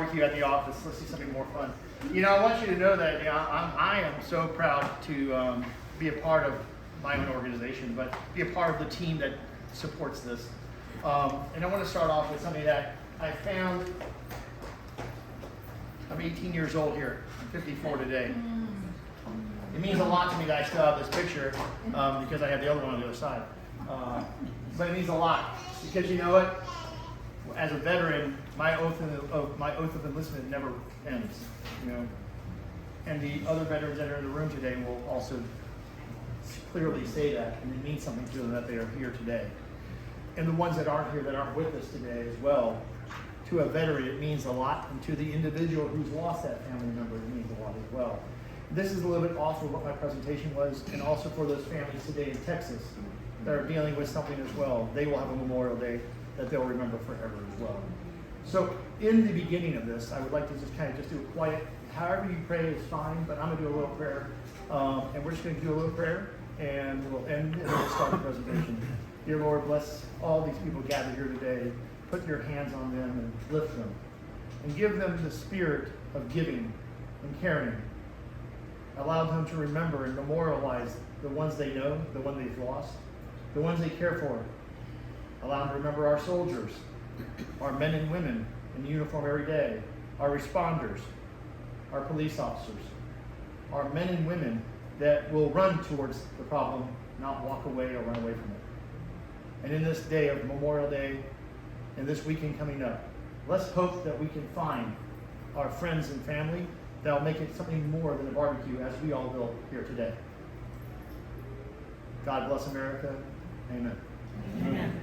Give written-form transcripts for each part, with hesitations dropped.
barbecue at the office. Let's do something more fun. You know, I want you to know that I am so proud to be a part of my own organization, but be a part of the team that supports this. And I want to start off with something that I found. I'm 18 years old here. I'm 54 today. It means a lot to me that I still have this picture because I have the other one on the other side. But it means a lot because you know what? As a veteran, my oath of enlistment never ends. You know, and the other veterans that are in the room today will also clearly say that, and it means something to them that they are here today. And the ones that aren't here, that aren't with us today as well, to a veteran it means a lot, and to the individual who's lost that family member it means a lot as well. This is a little bit off of what my presentation was, and also for those families today in Texas that are dealing with something as well. They will have a Memorial Day that they'll remember forever as well. So in the beginning of this, I would like to just kind of just do a quiet, however you pray is fine, but I'm going to do a little prayer. And we're just going to do a little prayer, and we'll end and we'll start the presentation. Dear Lord, bless all these people gathered here today. Put your hands on them and lift them. And give them the spirit of giving and caring. Allow them to remember and memorialize the ones they know, the ones they've lost, the ones they care for. Allow them to remember our soldiers, our men and women in uniform every day, our responders, our police officers, our men and women that will run towards the problem, not walk away or run away from it. And in this day of Memorial Day, and this weekend coming up, let's hope that we can find our friends and family that will make it something more than a barbecue, as we all will here today. God bless America. Amen. Amen.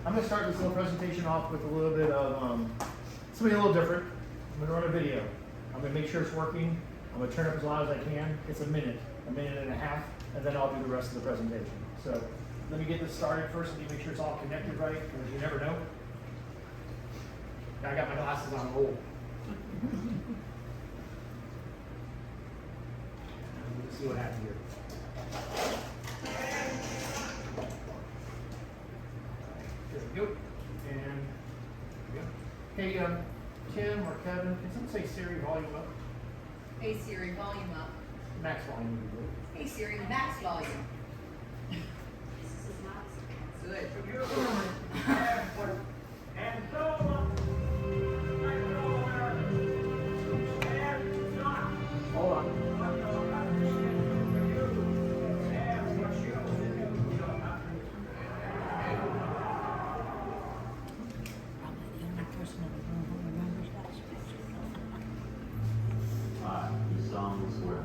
I'm going to start this little presentation off with a little bit of something a little different. I'm going to run a video. I'm going to make sure it's working. I'm going to turn it up as loud as I can. It's a minute and a half, and then I'll do the rest of the presentation. So let me get this started first. Let me make sure it's all connected right, because you never know. I got my glasses on roll. Let's see what happens here. There we go. And there we go. Hey, Tim or Kevin, can someone say Siri volume up? Hey Siri, volume up. Max volume would be good. Hey Siri, max volume. Good. And so, Hold on. I do solemnly swear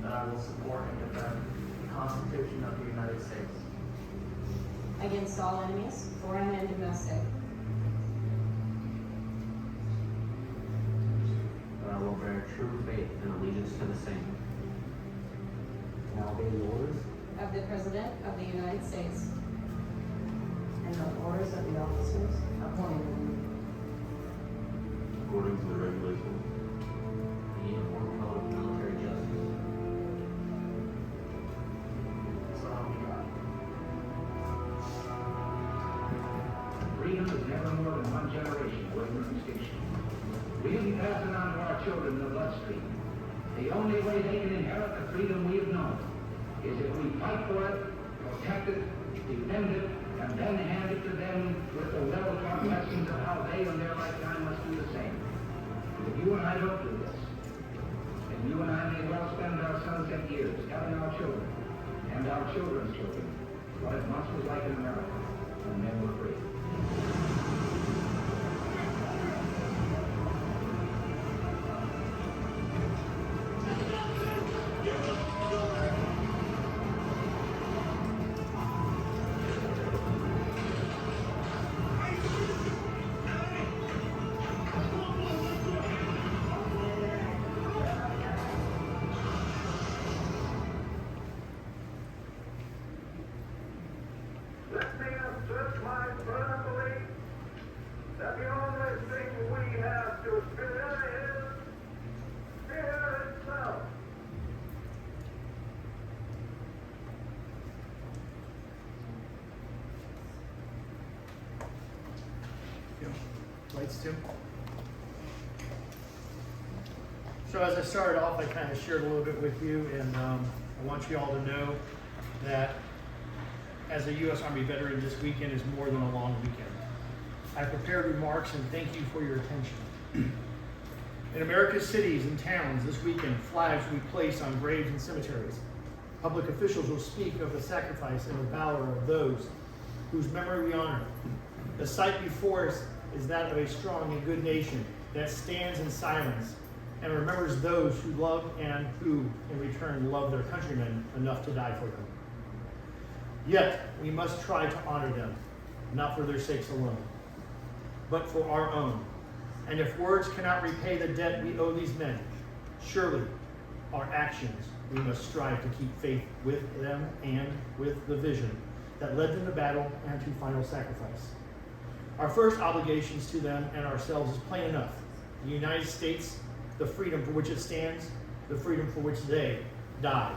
that I will support and defend the Constitution of the United States against all enemies, foreign and domestic, that I will bear true faith and allegiance to the same, and I will obey the orders of the President of the United States, and the orders of the officers appointed me according to the regulations and the Uniform Code of Military Justice. so help me God. freedom is never more than one generation away from extinction. We'll be passing on to our children the bloodstream. The only way they can inherit the freedom we have known is if we fight for it, protect it, defend it, and then hand it to them with the well-taught lessons of how they in their lifetime must do the same. And if you and I don't do this, then you and I may well spend our sunset years telling our children and our children's children what it once was like in America when men were free. Let me assert my firm Lights too. So as I started off, I kind of shared a little bit with you, and I want you all to know that as a U.S. Army veteran, this weekend is more than a long weekend. I prepared remarks and thank you for your attention. In America's cities and towns this weekend, flags will be placed on graves and cemeteries. Public officials will speak of the sacrifice and the valor of those whose memory we honor. The sight before us is that of a strong and good nation that stands in silence and remembers those who love and who, in return, love their countrymen enough to die for them. Yet, we must try to honor them, not for their sakes alone, but for our own. And if words cannot repay the debt we owe these men, surely our actions, we must strive to keep faith with them and with the vision that led them to battle and to final sacrifice. Our first obligations to them and ourselves is plain enough. The United States, the freedom for which it stands, the freedom for which they died,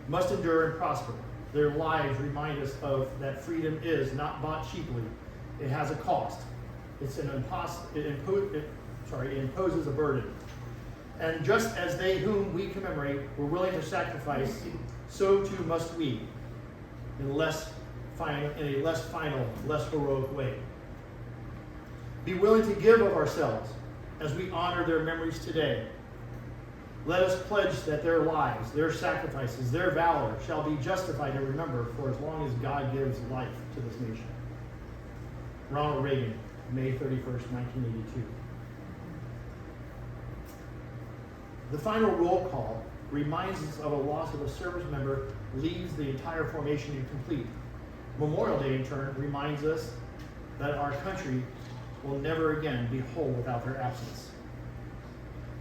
must endure and prosper. Their lives remind us of that freedom is not bought cheaply. It has a cost. It imposes a burden. And just as they whom we commemorate were willing to sacrifice, so too must we, in a less final, less heroic way. Be willing to give of ourselves as we honor their memories today. Let us pledge that their lives, their sacrifices, their valor shall be justified and remembered for as long as God gives life to this nation. Ronald Reagan, May 31st, 1982. The final roll call reminds us of a loss of a service member leaves the entire formation incomplete. Memorial Day, in turn, reminds us that our country will never again be whole without their absence.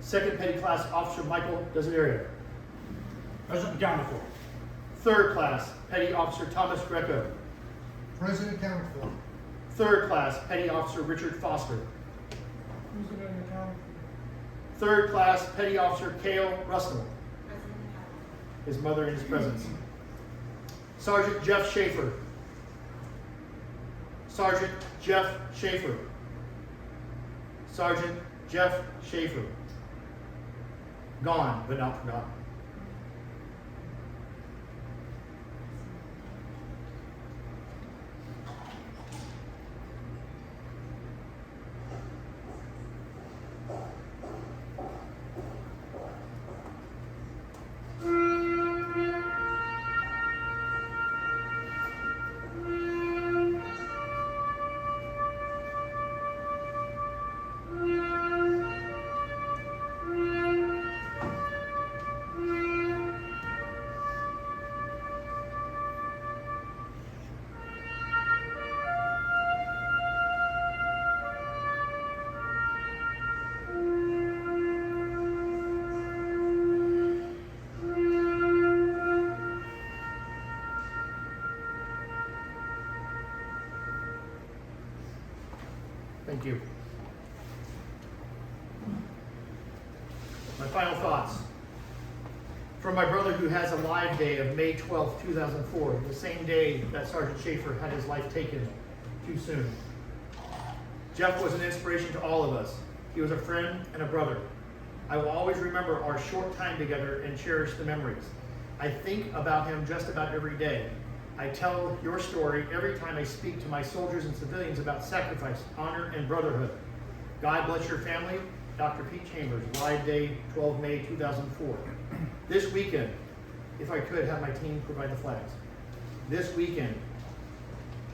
2nd Petty Class Officer Michael Desiderio. Present accounted for. 3rd Class Petty Officer Thomas Greco. Present accounted for. 3rd Class Petty Officer Richard Foster. Present accounted 3rd Class Petty Officer Cale Russell. His mother in his presence. Sergeant Jeff Schaefer. Sergeant Jeff Schaefer. Sergeant Jeff Schaefer. Gone, but not forgotten. Thank you. My final thoughts. From my brother who has a live day of May 12, 2004, the same day that Sergeant Schaefer had his life taken too soon. Jeff was an inspiration to all of us. He was a friend and a brother. I will always remember our short time together and cherish the memories. I think about him just about every day. I tell your story every time I speak to my soldiers and civilians about sacrifice, honor, and brotherhood. God bless your family. Dr. Pete Chambers, live day, 12 May 2004. This weekend, if I could have my team provide the flags. This weekend,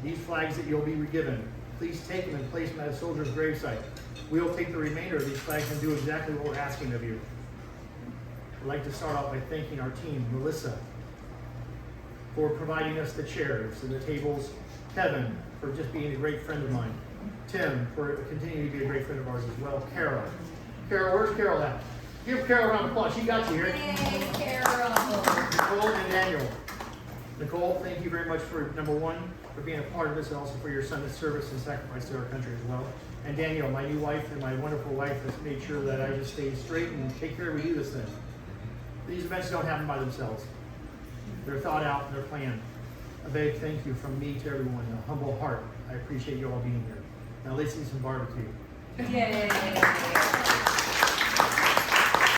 these flags that you'll be given, please take them and place them at a soldier's gravesite. We'll take the remainder of these flags and do exactly what we're asking of you. I'd like to start off by thanking our team, Melissa, for providing us the chairs and the tables, Kevin, for just being a great friend of mine, Tim, for continuing to be a great friend of ours as well, Carol. Carol, where's Carol at? Give Carol a round of applause. She got you here. Yay, Carol. Nicole and Daniel. Nicole, thank you very much for, number one, for being a part of this and also for your Sunday service and sacrifice to our country as well. And Daniel, my new wife and my wonderful wife, has made sure that I just stay straight and take care of you this thing. These events don't happen by themselves. They're thought out and they're planned. A big thank you from me to everyone, a humble heart. I appreciate you all being here. Now let's eat some barbecue. Yay.